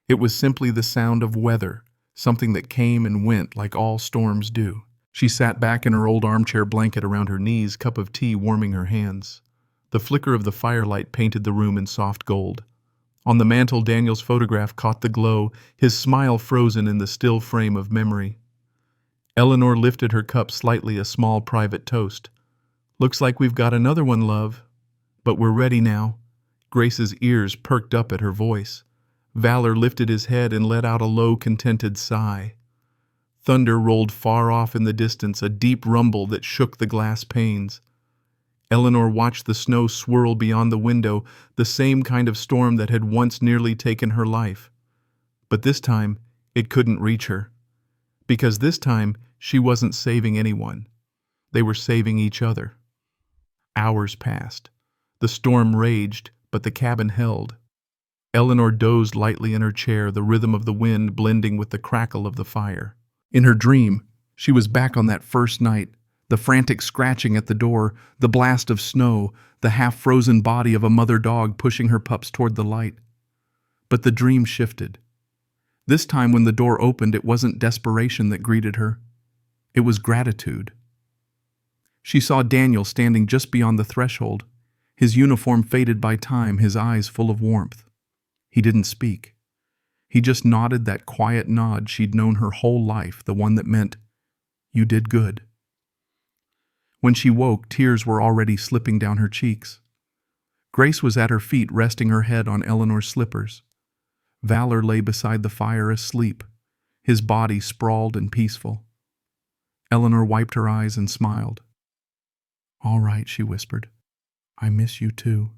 It was simply the sound of weather, something that came and went like all storms do. She sat back in her old armchair, blanket around her knees, cup of tea warming her hands. The flicker of the firelight painted the room in soft gold. On the mantel, Daniel's photograph caught the glow, his smile frozen in the still frame of memory. Eleanor lifted her cup slightly, a small private toast. "Looks like we've got another one, love. But we're ready now." Grace's ears perked up at her voice. Valor lifted his head and let out a low, contented sigh. Thunder rolled far off in the distance, a deep rumble that shook the glass panes. Eleanor watched the snow swirl beyond the window, the same kind of storm that had once nearly taken her life. But this time, it couldn't reach her. Because this time, She wasn't saving anyone. They were saving each other. Hours passed. The storm raged, but the cabin held. Eleanor dozed lightly in her chair, the rhythm of the wind blending with the crackle of the fire. In her dream, she was back on that first night, the frantic scratching at the door, the blast of snow, the half-frozen body of a mother dog pushing her pups toward the light. But the dream shifted. This time when the door opened, it wasn't desperation that greeted her. It was gratitude. She saw Daniel standing just beyond the threshold, his uniform faded by time, his eyes full of warmth. He didn't speak. He just nodded that quiet nod she'd known her whole life, the one that meant, "You did good." When she woke, tears were already slipping down her cheeks. Grace was at her feet, resting her head on Eleanor's slippers. Valor lay beside the fire asleep, his body sprawled and peaceful. Eleanor wiped her eyes and smiled. "All right," she whispered. "I miss you too."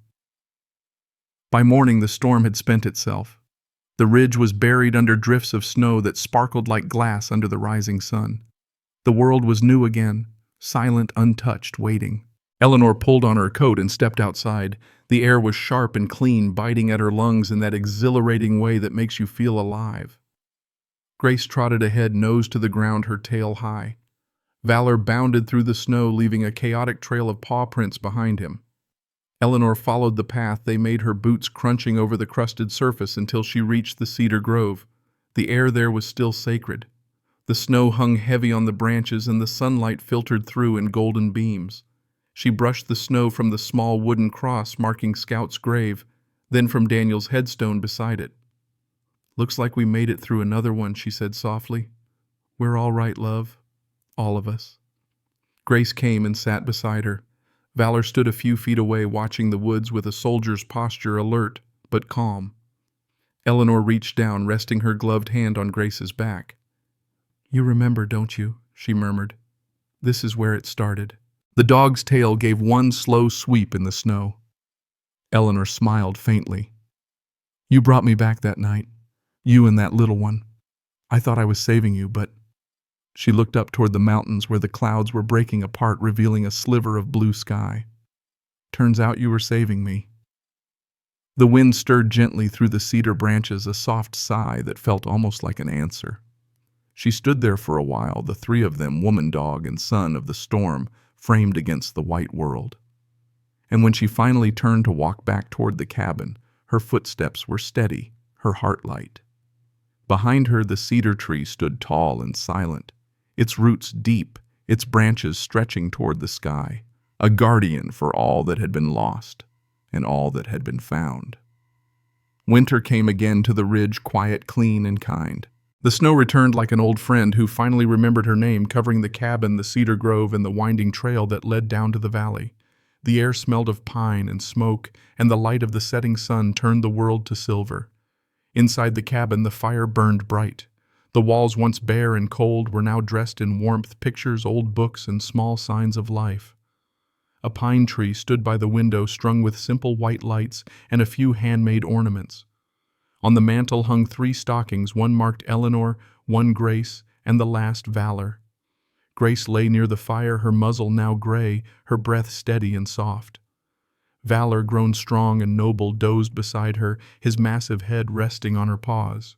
By morning, the storm had spent itself. The ridge was buried under drifts of snow that sparkled like glass under the rising sun. The world was new again, silent, untouched, waiting. Eleanor pulled on her coat and stepped outside. The air was sharp and clean, biting at her lungs in that exhilarating way that makes you feel alive. Grace trotted ahead, nose to the ground, her tail high. Valor bounded through the snow, leaving a chaotic trail of paw prints behind him. Eleanor followed the path they made, her boots crunching over the crusted surface until she reached the cedar grove. The air there was still sacred. The snow hung heavy on the branches and the sunlight filtered through in golden beams. She brushed the snow from the small wooden cross marking Scout's grave, then from Daniel's headstone beside it. "Looks like we made it through another one," she said softly. "We're all right, love. All of us." Grace came and sat beside her. Valor stood a few feet away, watching the woods with a soldier's posture, alert but calm. Eleanor reached down, resting her gloved hand on Grace's back. "You remember, don't you?" she murmured. "This is where it started." The dog's tail gave one slow sweep in the snow. Eleanor smiled faintly. "You brought me back that night. You and that little one. I thought I was saving you, but—" She looked up toward the mountains where the clouds were breaking apart, revealing a sliver of blue sky. "Turns out you were saving me." The wind stirred gently through the cedar branches, a soft sigh that felt almost like an answer. She stood there for a while, the three of them, woman, dog, and son of the storm, framed against the white world. And when she finally turned to walk back toward the cabin, her footsteps were steady, her heart light. Behind her, the cedar tree stood tall and silent, its roots deep, its branches stretching toward the sky, a guardian for all that had been lost and all that had been found. Winter came again to the ridge, quiet, clean, and kind. The snow returned like an old friend who finally remembered her name, covering the cabin, the cedar grove, and the winding trail that led down to the valley. The air smelled of pine and smoke, and the light of the setting sun turned the world to silver. Inside the cabin, the fire burned bright. The walls, once bare and cold, were now dressed in warmth, pictures, old books, and small signs of life. A pine tree stood by the window, strung with simple white lights and a few handmade ornaments. On the mantel hung 3 stockings, one marked Eleanor, one Grace, and the last Valor. Grace lay near the fire, her muzzle now gray, her breath steady and soft. Valor, grown strong and noble, dozed beside her, his massive head resting on her paws.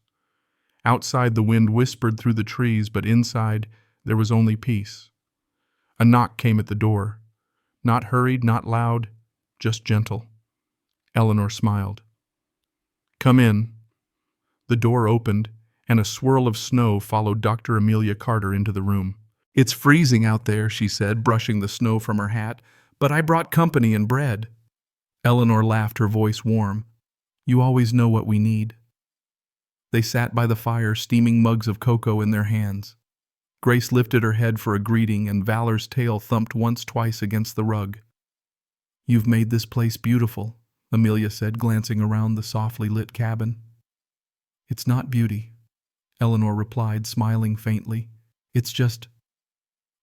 Outside, the wind whispered through the trees, but inside, there was only peace. A knock came at the door. Not hurried, not loud, just gentle. Eleanor smiled. "Come in." The door opened, and a swirl of snow followed Dr. Amelia Carter into the room. "It's freezing out there," she said, brushing the snow from her hat, "but I brought company and bread." Eleanor laughed, her voice warm. "You always know what we need." They sat by the fire, steaming mugs of cocoa in their hands. Grace lifted her head for a greeting, and Valor's tail thumped once, twice against the rug. "You've made this place beautiful," Amelia said, glancing around the softly lit cabin. "It's not beauty," Eleanor replied, smiling faintly. "It's just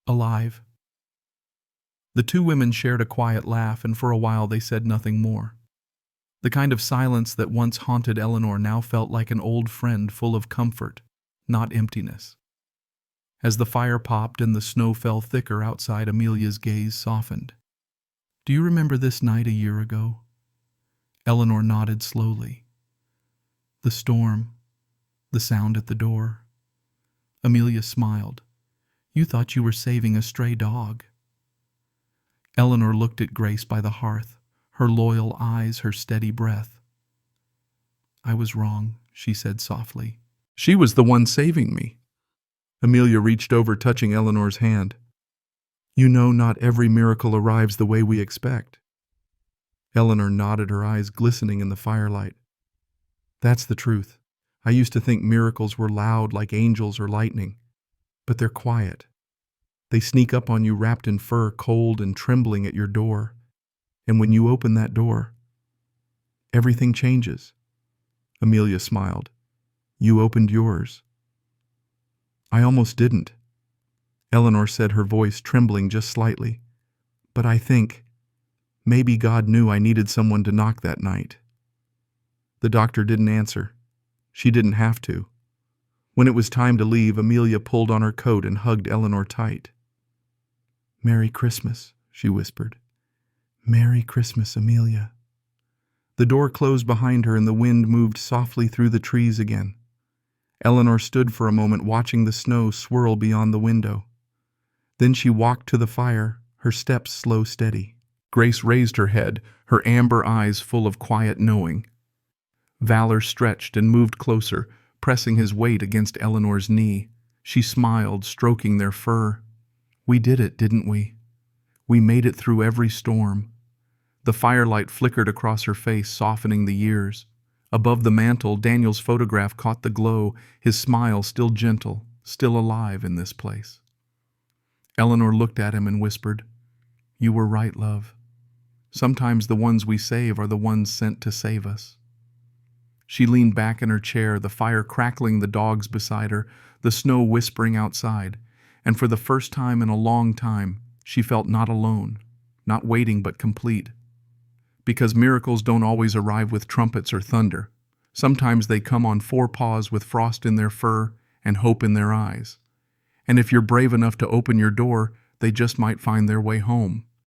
alive." The 2 women shared a quiet laugh, and for a while they said nothing more. The kind of silence that once haunted Eleanor now felt like an old friend, full of comfort, not emptiness. As the fire popped and the snow fell thicker outside, Amelia's gaze softened. "Do you remember this night a year ago?" Eleanor nodded slowly. "The storm, the sound at the door." Amelia smiled. "You thought you were saving a stray dog." Eleanor looked at Grace by the hearth, her loyal eyes, her steady breath. "I was wrong," she said softly. "She was the one saving me." Amelia reached over, touching Eleanor's hand. "You know, not every miracle arrives the way we expect." Eleanor nodded, her eyes glistening in the firelight. "That's the truth. I used to think miracles were loud like angels or lightning, but they're quiet. They sneak up on you wrapped in fur, cold and trembling at your door. And when you open that door, everything changes." Amelia smiled. "You opened yours." "I almost didn't," Eleanor said, her voice trembling just slightly. "But I think maybe God knew I needed someone to knock that night." The doctor didn't answer. She didn't have to. When it was time to leave, Amelia pulled on her coat and hugged Eleanor tight. "Merry Christmas," she whispered. "Merry Christmas, Amelia." The door closed behind her and the wind moved softly through the trees again. Eleanor stood for a moment watching the snow swirl beyond the window. Then she walked to the fire, her steps slow, steady. Grace raised her head, her amber eyes full of quiet knowing. Valor stretched and moved closer, pressing his weight against Eleanor's knee. She smiled, stroking their fur. "We did it, didn't we? We made it through every storm." The firelight flickered across her face, softening the years. Above the mantel, Daniel's photograph caught the glow, his smile still gentle, still alive in this place. Eleanor looked at him and whispered, "You were right, love. Sometimes the ones we save are the ones sent to save us." She leaned back in her chair, the fire crackling, the dogs beside her, the snow whispering outside, and for the first time in a long time, she felt not alone, not waiting but complete. Because miracles don't always arrive with trumpets or thunder. Sometimes they come on four paws with frost in their fur and hope in their eyes. And if you're brave enough to open your door, they just might find their way home.